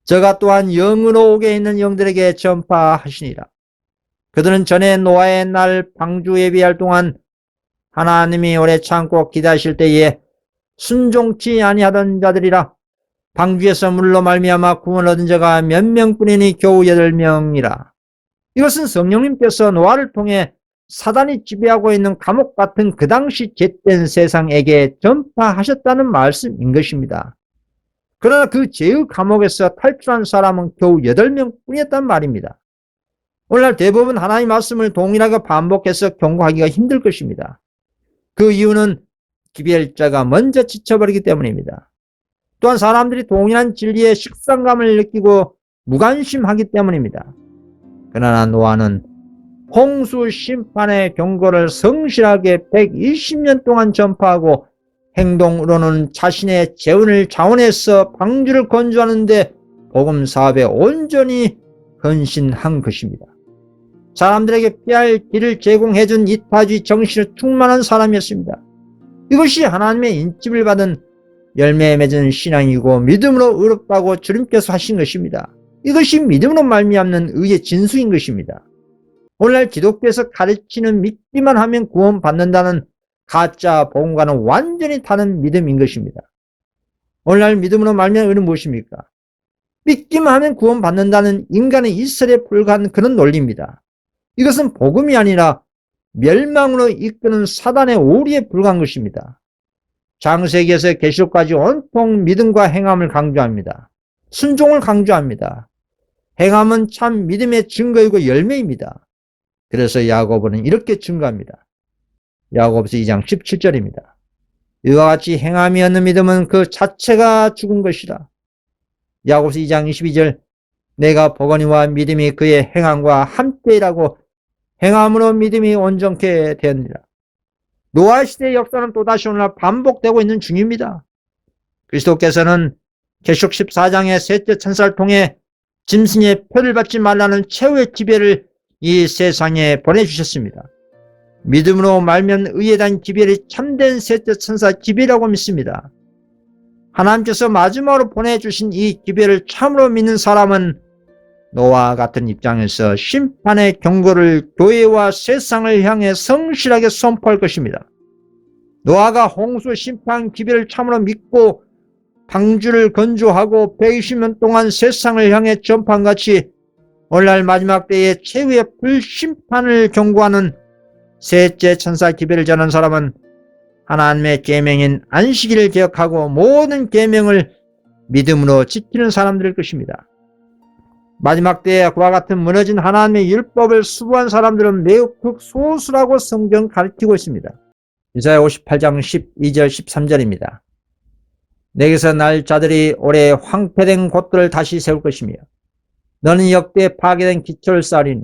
저가 또한 영으로 오게 있는 영들에게 전파하시니라. 그들은 전에 노아의 날 방주 예비할 동안 하나님이 오래 참고 기다리실 때에 순종치 아니하던 자들이라. 방주에서 물로 말미암아 구원을 얻은 자가 몇 명뿐이니 겨우 8명이라. 이것은 성령님께서 노아를 통해 사단이 지배하고 있는 감옥 같은 그 당시 죄된 세상에게 전파하셨다는 말씀인 것입니다. 그러나 그 죄의 감옥에서 탈출한 사람은 겨우 8명뿐이었단 말입니다. 오늘날 대부분 하나님의 말씀을 동일하게 반복해서 경고하기가 힘들 것입니다. 그 이유는 기별자가 먼저 지쳐버리기 때문입니다. 또한 사람들이 동일한 진리의 식상감을 느끼고 무관심하기 때문입니다. 그러나 노아는 홍수 심판의 경고를 성실하게 120년 동안 전파하고 행동으로는 자신의 재혼을 자원해서 방주를 건조하는데 복음 사업에 온전히 헌신한 것입니다. 사람들에게 피할 길을 제공해준 이타주의 정신을 충만한 사람이었습니다. 이것이 하나님의 인집을 받은 열매 맺은 신앙이고 믿음으로 의롭다고 주님께서 하신 것입니다. 이것이 믿음으로 말미암는 의의 진수인 것입니다. 오늘날 기독교에서 가르치는 믿기만 하면 구원받는다는 가짜 복음과는 완전히 다른 믿음인 것입니다. 오늘날 믿음으로 말미암는 의는 무엇입니까? 믿기만 하면 구원받는다는 인간의 이설에 불과한 그런 논리입니다. 이것은 복음이 아니라 멸망으로 이끄는 사단의 오리에 불과한 것입니다. 창세기에서 계시록까지 온통 믿음과 행함을 강조합니다. 순종을 강조합니다. 행함은 참 믿음의 증거이고 열매입니다. 그래서 야고보는 이렇게 증거합니다. 야고보서 2장 17절입니다. 이와 같이 행함이 없는 믿음은 그 자체가 죽은 것이라. 야고보서 2장 22절 내가 보거니와 믿음이 그의 행함과 함께라고 행함으로 믿음이 온전케 되었느니라. 노아 시대의 역사는 또다시 오늘날 반복되고 있는 중입니다. 그리스도께서는 계시록 14장의 셋째 천사를 통해 짐승의 표를 받지 말라는 최후의 기별을 이 세상에 보내주셨습니다. 믿음으로 말면 의에 대한 기별이 참된 셋째 천사 기별이라고 믿습니다. 하나님께서 마지막으로 보내주신 이 기별을 참으로 믿는 사람은 노아와 같은 입장에서 심판의 경고를 교회와 세상을 향해 성실하게 선포할 것입니다. 노아가 홍수 심판 기별을 참으로 믿고 방주를 건조하고 120년 동안 세상을 향해 전파한 같이 오늘날 마지막 때의 최후의 불심판을 경고하는 셋째 천사 기별을 전하는 사람은 하나님의 계명인 안식일을 기억하고 모든 계명을 믿음으로 지키는 사람들일 것입니다. 마지막 때에 그와 같은 무너진 하나님의 율법을 수부한 사람들은 매우 극소수라고 성경 가르치고 있습니다. 이사야 58장 12절 13절입니다. 내게서 날 자들이 올해 황폐된 곳들을 다시 세울 것이며 너는 역대 파괴된 기초를 쌓으리니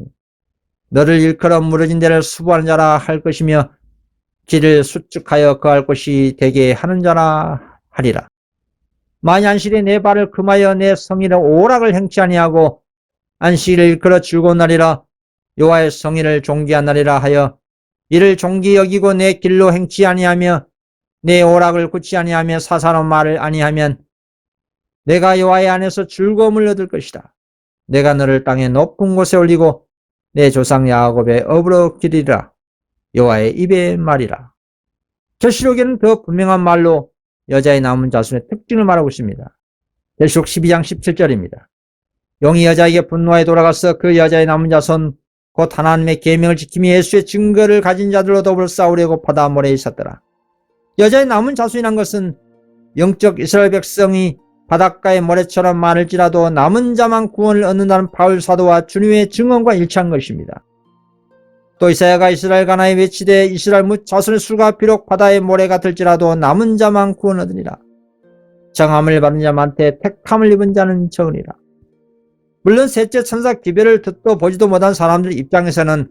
너를 일컬어 무너진 데를 수부하는 자라 할 것이며 길을 수축하여 거할 곳이 되게 하는 자라 하리라. 만일 안식일에 내 발을 금하여 내 성일의 오락을 행치 아니하고 안식일을 일컬어 즐거운 날이라 여호와의 성일을 존귀한 날이라 하여 이를 존귀 여기고 내 길로 행치 아니하며 내 오락을 굳지 아니하며 사사로운 말을 아니하면 내가 여호와의 안에서 즐거움을 얻을 것이다. 내가 너를 땅의 높은 곳에 올리고 내 조상 야곱의 업으로 기리라. 여호와의 입의 말이라. 계시록에는 더 분명한 말로 여자의 남은 자손의 특징을 말하고 있습니다. 계시록 12장 17절입니다. 영이 여자에게 분노하여 돌아가서 그 여자의 남은 자손 곧 하나님의 계명을 지키며 예수의 증거를 가진 자들로 더불어 싸우려고 바다 모래에 있었더라. 여자의 남은 자손이란 것은 영적 이스라엘 백성이 바닷가의 모래처럼 많을지라도 남은 자만 구원을 얻는다는 바울 사도와 주님의 증언과 일치한 것입니다. 또 이사야가 이스라엘 가나에 외치되 이스라엘 뭇 자손의 수가 비록 바다의 모래 같을지라도 남은 자만 구원 얻으리라. 정함을 받은 자한테 택함을 입은 자는 적으리라. 물론 셋째 천사 기별을 듣도 보지도 못한 사람들 입장에서는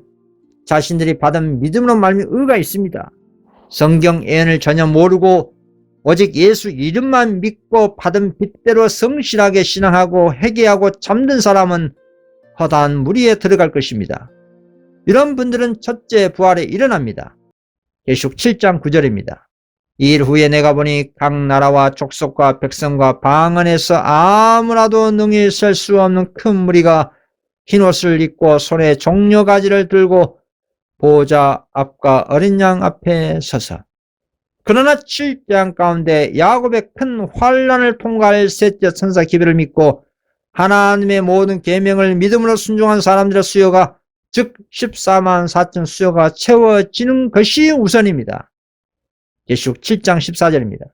자신들이 받은 믿음으로 말미암은 의가 있습니다. 성경 예언을 전혀 모르고 오직 예수 이름만 믿고 받은 빚대로 성실하게 신앙하고 회개하고 잠든 사람은 허다한 무리에 들어갈 것입니다. 이런 분들은 첫째 부활에 일어납니다. 계시록 7장 9절입니다. 이 일 후에 내가 보니 각 나라와 족속과 백성과 방 안에서 아무라도 능히 설 수 없는 큰 무리가 흰옷을 입고 손에 종려가지를 들고 보호자 앞과 어린 양 앞에 서서 그러나 7재앙 가운데 야곱의 큰 환난을 통과할 셋째 천사 기별을 믿고 하나님의 모든 계명을 믿음으로 순종한 사람들의 수요가 즉 14만 4천 수요가 채워지는 것이 우선입니다. 계시록 7장 14절입니다.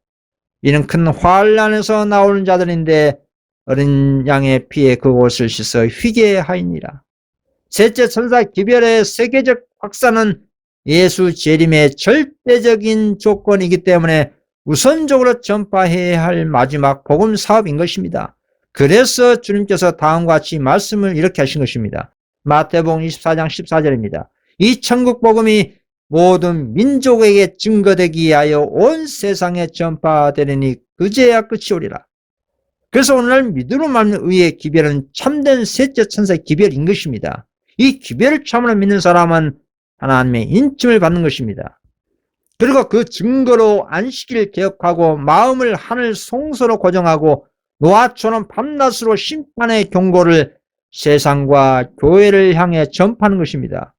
이는 큰 환난에서 나오는 자들인데 어린 양의 피에 그 옷을 씻어 휘게 하이니라. 셋째 천사 기별의 세계적 확산은 예수 재림의 절대적인 조건이기 때문에 우선적으로 전파해야 할 마지막 복음 사업인 것입니다. 그래서 주님께서 다음과 같이 말씀을 이렇게 하신 것입니다. 마태복음 24장 14절입니다. 이 천국 복음이 모든 민족에게 증거되기 위하여 온 세상에 전파되리니 그제야 끝이 오리라. 그래서 오늘날 믿음으로 말미암는 의의 기별은 참된 셋째 천사의 기별인 것입니다. 이 기별을 참으로 믿는 사람은 하나님의 인침을 받는 것입니다. 그리고 그 증거로 안식일을 개혁하고 마음을 하늘 송소로 고정하고 노아처럼 밤낮으로 심판의 경고를 세상과 교회를 향해 전파하는 것입니다.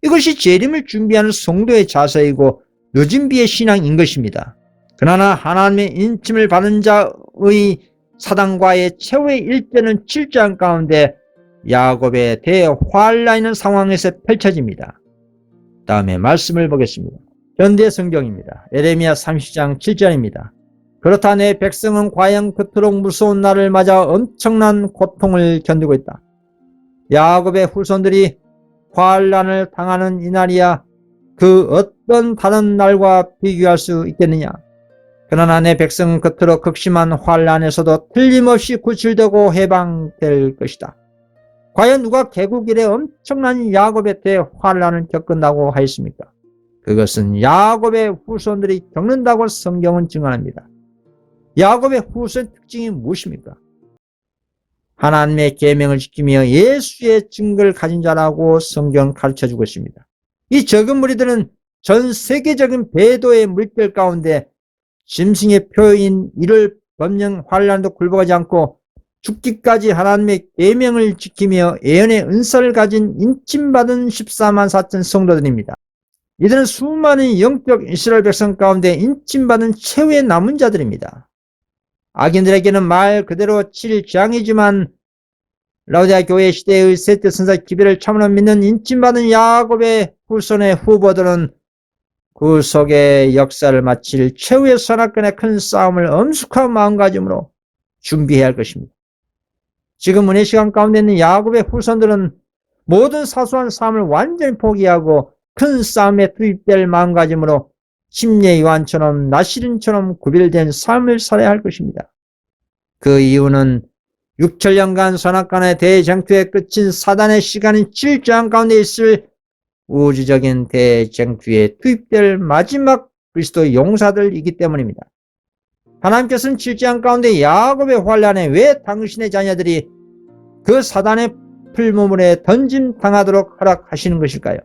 이것이 재림을 준비하는 성도의 자세이고 늦은 비의 신앙인 것입니다. 그러나 하나님의 인침을 받은 자의 사단과의 최후의 일전은 7장 가운데 야곱의 대환란이 있는 상황에서 펼쳐집니다. 다음에 말씀을 보겠습니다. 현대 성경입니다. 예레미야 30장 7절입니다. 그렇다 내 백성은 과연 그토록 무서운 날을 맞아 엄청난 고통을 견디고 있다. 야곱의 후손들이 환란을 당하는 이 날이야 그 어떤 다른 날과 비교할 수 있겠느냐. 그러나 내 백성은 그토록 극심한 환란에서도 틀림없이 구출되고 해방될 것이다. 과연 누가 개국 이래 엄청난 야곱의 대환란을 겪는다고 하였습니까? 그것은 야곱의 후손들이 겪는다고 성경은 증언합니다. 야곱의 후손의 특징이 무엇입니까? 하나님의 계명을 지키며 예수의 증거를 가진 자라고 성경은 가르쳐주고 있습니다. 이 적은 무리들은 전 세계적인 배도의 물결 가운데 짐승의 표인 이를 법령 환란도 굴복하지 않고 죽기까지 하나님의 계명을 지키며 예언의 은사를 가진 인침받은 14만 4천 성도들입니다. 이들은 수많은 영적 이스라엘 백성 가운데 인침받은 최후의 남은 자들입니다. 악인들에게는 말 그대로 7재앙이지만 라오디아 교회 시대의 셋째 선사 기별을 참으로 믿는 인침받은 야곱의 후손의 후보들은 그 속에 역사를 마칠 최후의 선악간의 큰 싸움을 엄숙한 마음가짐으로 준비해야 할 것입니다. 지금 은혜 시간 가운데 있는 야곱의 후손들은 모든 사소한 싸움을 완전히 포기하고 큰 싸움에 투입될 마음가짐으로 침례 요한처럼 나시린처럼 구별된 삶을 살아야 할 것입니다. 그 이유는 6천년간 선악간의 대쟁투의 끝인 사단의 시간인 7재앙 가운데 있을 우주적인 대쟁투에 투입될 마지막 그리스도 용사들이기 때문입니다. 하나님께서는 7재앙 가운데 야곱의 환란에 왜 당신의 자녀들이 그 사단의 풀무물에 던짐당하도록 허락하시는 것일까요?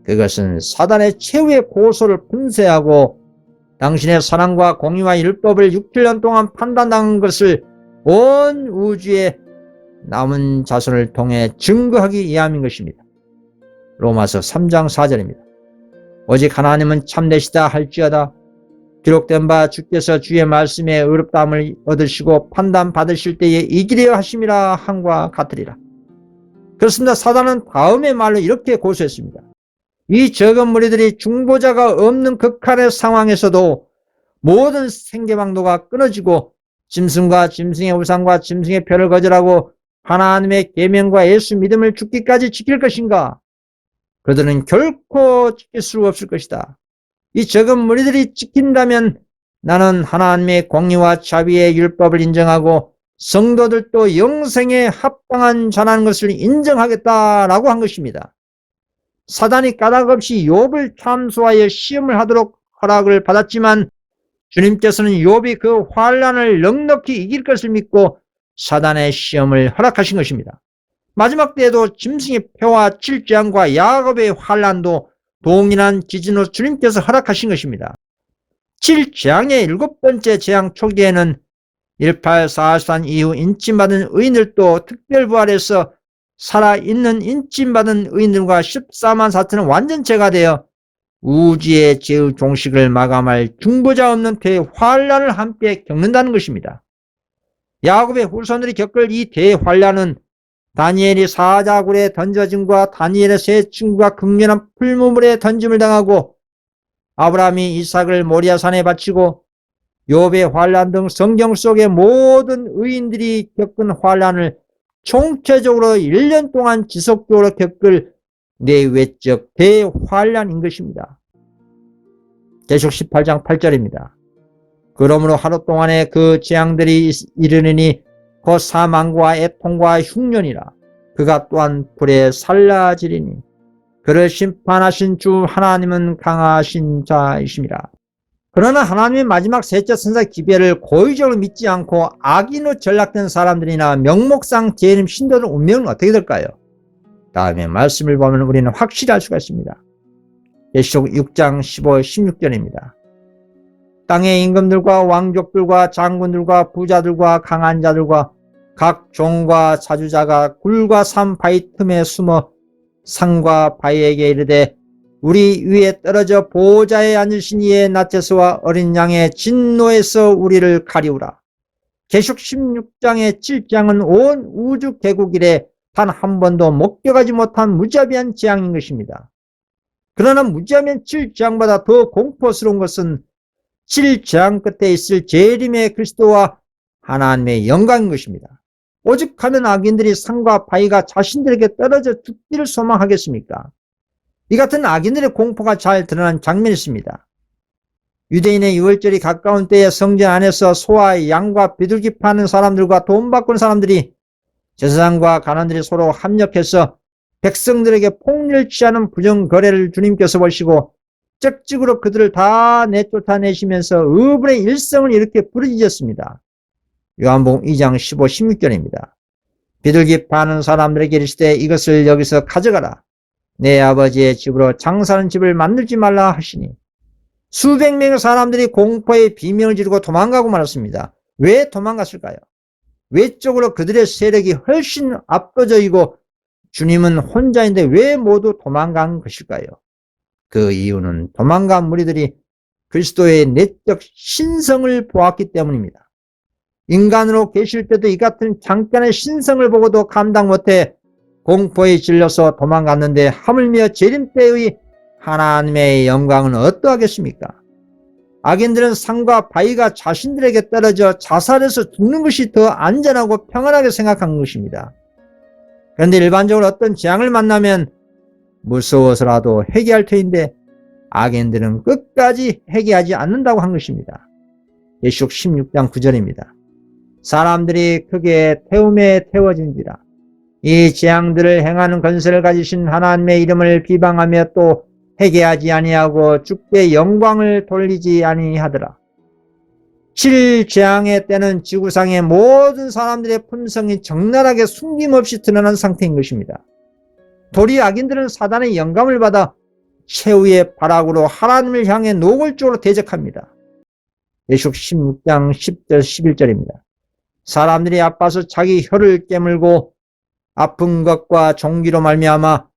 그것은 사단의 최후의 고소를 분쇄하고 당신의 사랑과 공의와 율법을 6년 동안 판단당한 것을 온 우주의 남은 자손을 통해 증거하기 위함인 것입니다. 로마서 3장 4절입니다. 오직 하나님은 참되시다 할지어다 기록된 바 주께서 주의 말씀에 의롭다함을 얻으시고 판단받으실 때에 이기려 하심이라 함과 같으리라. 그렇습니다. 사단은 다음의 말로 이렇게 고소했습니다. 이 적은 무리들이 중보자가 없는 극한의 상황에서도 모든 생계방도가 끊어지고 짐승과 짐승의 우상과 짐승의 표를 거절하고 하나님의 계명과 예수 믿음을 죽기까지 지킬 것인가? 그들은 결코 지킬 수 없을 것이다. 이 적은 무리들이 지킨다면 나는 하나님의 공의와 자비의 율법을 인정하고 성도들도 영생에 합당한 자라는 것을 인정하겠다라고 한 것입니다. 사단이 까닭없이 욥을 참소하여 시험을 하도록 허락을 받았지만 주님께서는 욥이 그 환란을 넉넉히 이길 것을 믿고 사단의 시험을 허락하신 것입니다. 마지막 때에도 짐승의 표와 7재앙과 야곱의 환란도 동일한 기준으로 주님께서 허락하신 것입니다. 7재앙의 7번째 재앙 초기에는 1844년 이후 인침받은 의인들도 특별부활해서 살아있는 인침받은 의인들과 14만 4천은 완전체가 되어 우주의 죄의 종식을 마감할 중보자 없는 대환란을 함께 겪는다는 것입니다. 야곱의 후손들이 겪을 이 대환란은 다니엘이 사자굴에 던져짐과 다니엘의 세 친구가 극렬한 풀무물에 던짐을 당하고 아브라함이 이삭을 모리아산에 바치고 욥의 환란 등 성경 속의 모든 의인들이 겪은 환란을 총체적으로 1년 동안 지속적으로 겪을 내외적 대환란인 것입니다. 계시록 18장 8절입니다. 그러므로 하루 동안에 그 재앙들이 이르느니 곧 사망과 애통과 흉년이라. 그가 또한 불에 살라지리니 그를 심판하신 주 하나님은 강하신 자이심이라. 그러나 하나님의 마지막 셋째 천사 기별을 고의적으로 믿지 않고 악인으로 전락된 사람들이나 명목상 재림 신도들 운명은 어떻게 될까요? 다음에 말씀을 보면 우리는 확실히 알 수가 있습니다. 계시록 6장 15, 16절입니다. 땅의 임금들과 왕족들과 장군들과 부자들과 강한 자들과 각 종과 사주자가 굴과 산 바위 틈에 숨어 산과 바위에게 이르되 우리 위에 떨어져 보호자에 앉으신 이의 나체스와 어린 양의 진노에서 우리를 가리우라. 계시록 16장의 7장은 온 우주 개국 이래 단 한 번도 목격하지 못한 무자비한 재앙인 것입니다. 그러나 무자비한 7장보다 더 공포스러운 것은 7재앙 끝에 있을 재림의 그리스도와 하나님의 영광인 것입니다. 오직 하면 악인들이 산과 바위가 자신들에게 떨어져 죽기를 소망하겠습니까? 이 같은 악인들의 공포가 잘 드러난 장면이 있습니다. 유대인의 유월절이 가까운 때에 성전 안에서 소와 양과 비둘기 파는 사람들과 돈 바꾸는 사람들이 제사장과 관원들이 서로 합력해서 백성들에게 폭리를 취하는 부정거래를 주님께서 보시고 적극적으로 그들을 다 내쫓아내시면서 의불의 일성을 이렇게 부르짖었습니다. 요한복음 2장 15, 16절입니다. 비둘기 파는 사람들에게 이르시되 이것을 여기서 가져가라. 내 아버지의 집으로 장사하는 집을 만들지 말라 하시니 수백 명의 사람들이 공포의 비명을 지르고 도망가고 말았습니다. 왜 도망갔을까요? 외적으로 그들의 세력이 훨씬 압도적이고 주님은 혼자인데 왜 모두 도망간 것일까요? 그 이유는 도망간 무리들이 그리스도의 내적 신성을 보았기 때문입니다. 인간으로 계실 때도 이 같은 잠깐의 신성을 보고도 감당 못해 공포에 질려서 도망갔는데 하물며 재림 때의 하나님의 영광은 어떠하겠습니까? 악인들은 산과 바위가 자신들에게 떨어져 자살해서 죽는 것이 더 안전하고 평안하게 생각한 것입니다. 그런데 일반적으로 어떤 재앙을 만나면 무서워서라도 회개할 터인데 악인들은 끝까지 회개하지 않는다고 한 것입니다. 계시록 16장 9절입니다. 사람들이 크게 태움에 태워진지라. 이 재앙들을 행하는 권세를 가지신 하나님의 이름을 비방하며 또 회개하지 아니하고 주께 영광을 돌리지 아니하더라. 7재앙의 때는 지구상의 모든 사람들의 품성이 적나라하게 숨김없이 드러난 상태인 것입니다. 도리 악인들은 사단의 영감을 받아 최후의 발악으로 하나님을 향해 노골적으로 대적합니다. 계시록 16장 10절 11절입니다. 사람들이 아파서 자기 혀를 깨물고 아픈 것과 종기로 말미암아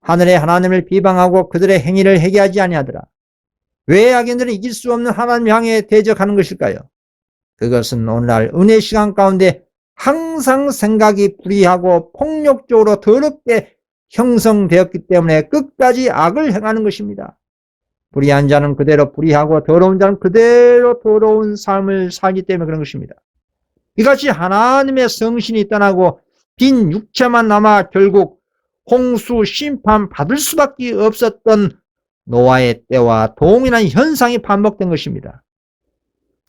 하늘의 하나님을 비방하고 그들의 행위를 회개하지 아니하더라. 왜 악인들은 이길 수 없는 하나님을 향해 대적하는 것일까요? 그것은 오늘날 은혜 시간 가운데 항상 생각이 불의하고 폭력적으로 더럽게 형성되었기 때문에 끝까지 악을 행하는 것입니다. 불의한 자는 그대로 불의하고 더러운 자는 그대로 더러운 삶을 살기 때문에 그런 것입니다. 이같이 하나님의 성신이 떠나고 빈 육체만 남아 결국 홍수 심판 받을 수밖에 없었던 노아의 때와 동일한 현상이 반복된 것입니다.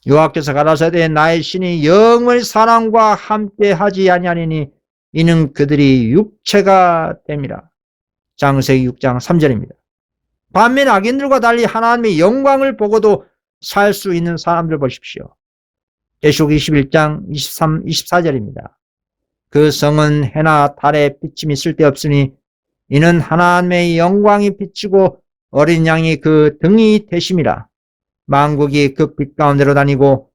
여호와께서 가라사대 나의 신이 영원히 사람과 함께하지 아니하리니 이는 그들이 육체가 됨이라. 창세기 6장 3절입니다. 반면 악인들과 달리 하나님의 영광을 보고도 살 수 있는 사람들 보십시오. 계시록 21장 23, 24절입니다. 그 성은 해나 달에 비침이 쓸데없으니 이는 하나님의 영광이 비치고 어린 양이 그 등이 되심이라. 만국이 그 빛 가운데로 다니고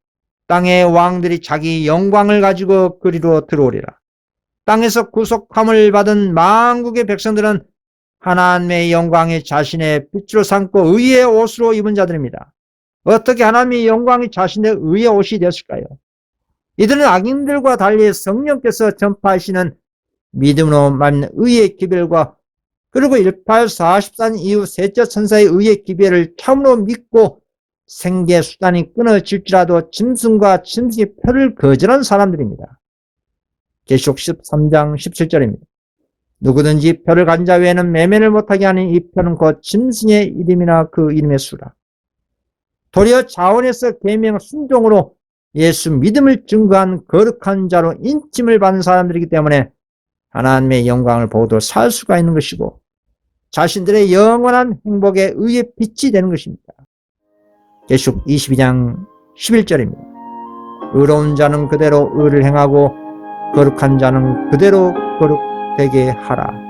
땅의 왕들이 자기 영광을 가지고 그리로 들어오리라. 땅에서 구속함을 받은 만국의 백성들은 하나님의 영광이 자신의 빛으로 삼고 의의 옷으로 입은 자들입니다. 어떻게 하나님의 영광이 자신의 의의 옷이 되었을까요? 이들은 악인들과 달리 성령께서 전파하시는 믿음으로 말미암는 의의 기별과 그리고 1844년 이후 셋째 천사의 의의 기별을 참으로 믿고 생계 수단이 끊어질지라도 짐승과 짐승의 표를 거절한 사람들입니다. 계시록 13장 17절입니다. 누구든지 표를 가진 자 외에는 매매를 못하게 하는 이 표는 곧 짐승의 이름이나 그 이름의 수라. 도리어 자원에서 계명 순종으로 예수 믿음을 증거한 거룩한 자로 인침을 받은 사람들이기 때문에 하나님의 영광을 보고도 살 수가 있는 것이고 자신들의 영원한 행복에 의해 빛이 되는 것입니다. 계시록 22장 11절입니다. 의로운 자는 그대로 의를 행하고 거룩한 자는 그대로 거룩되게 하라.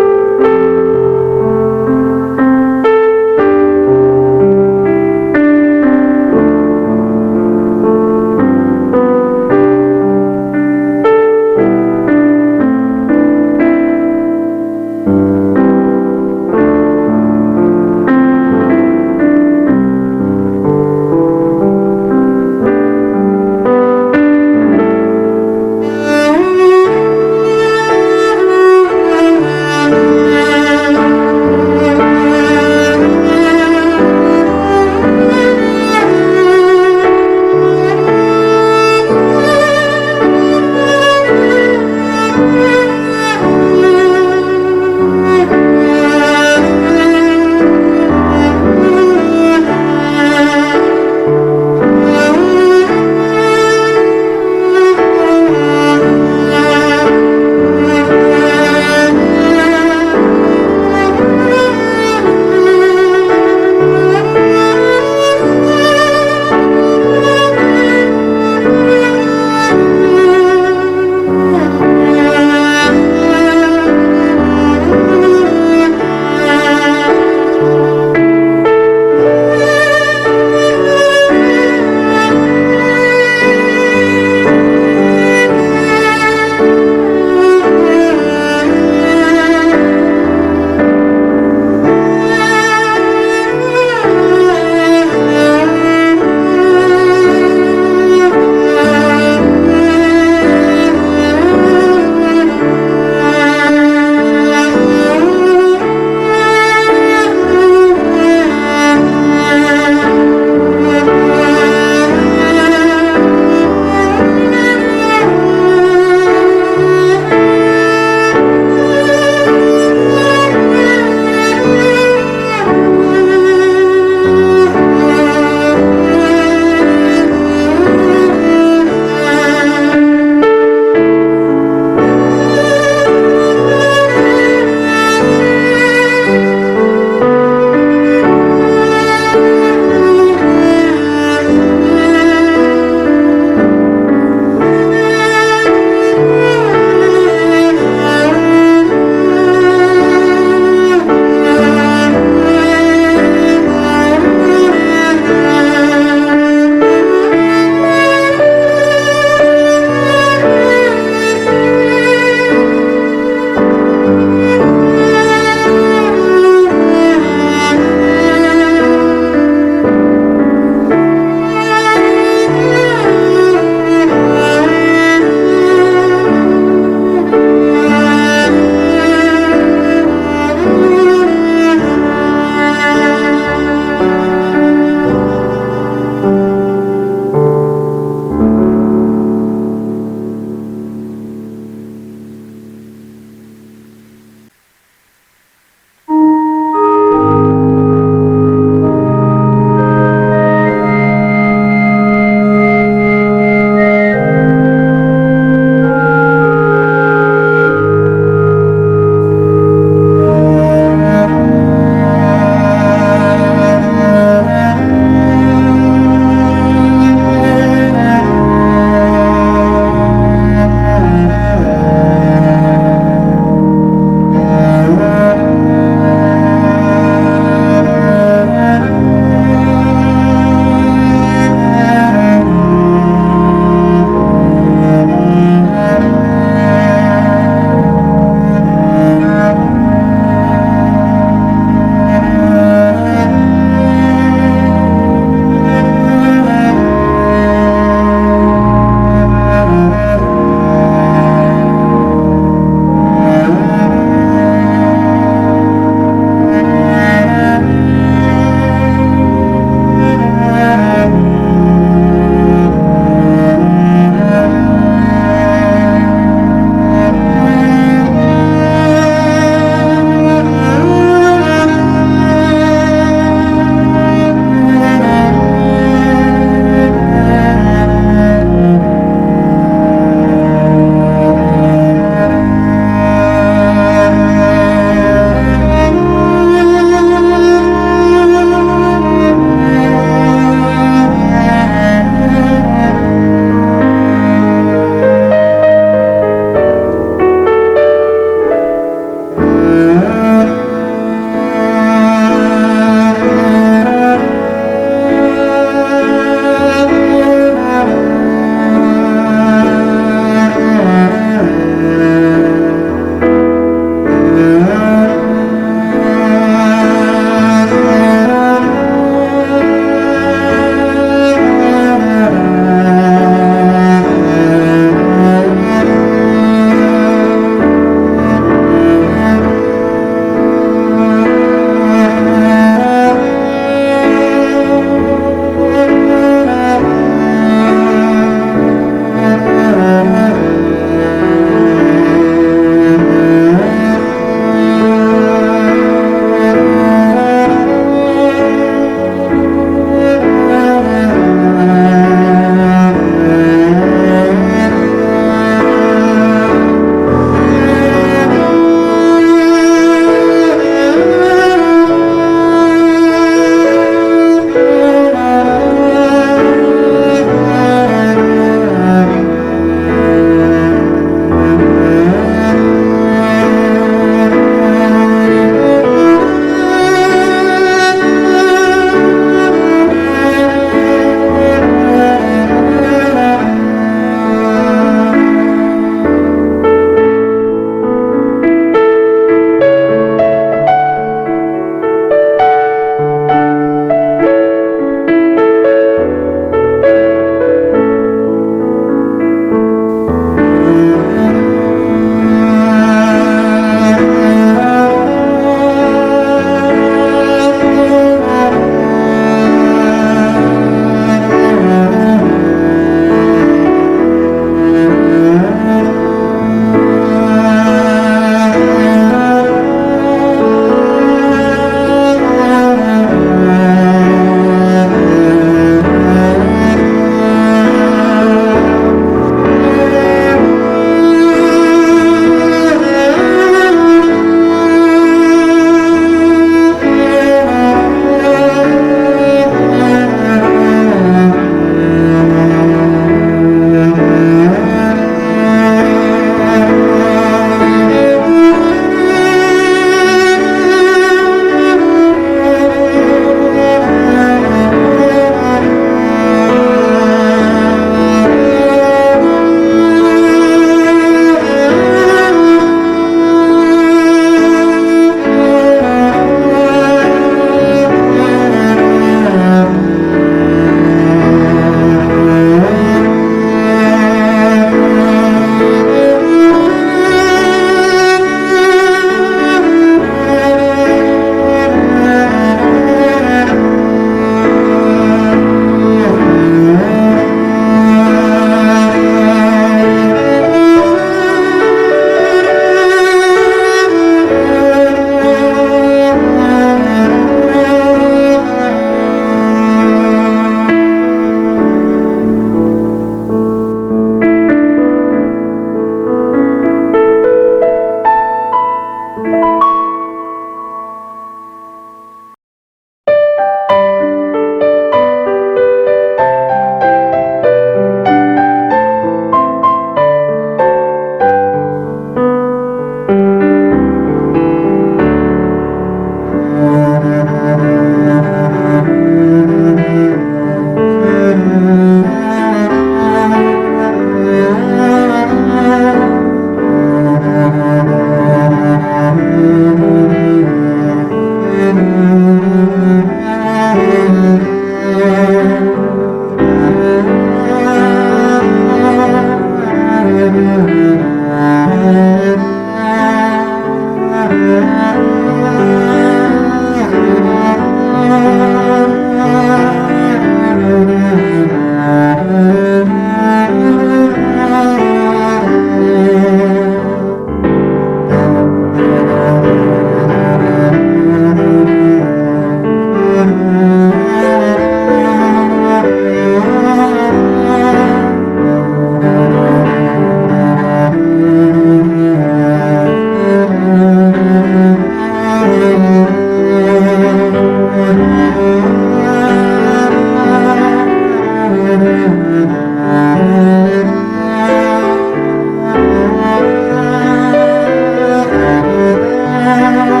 있습니다.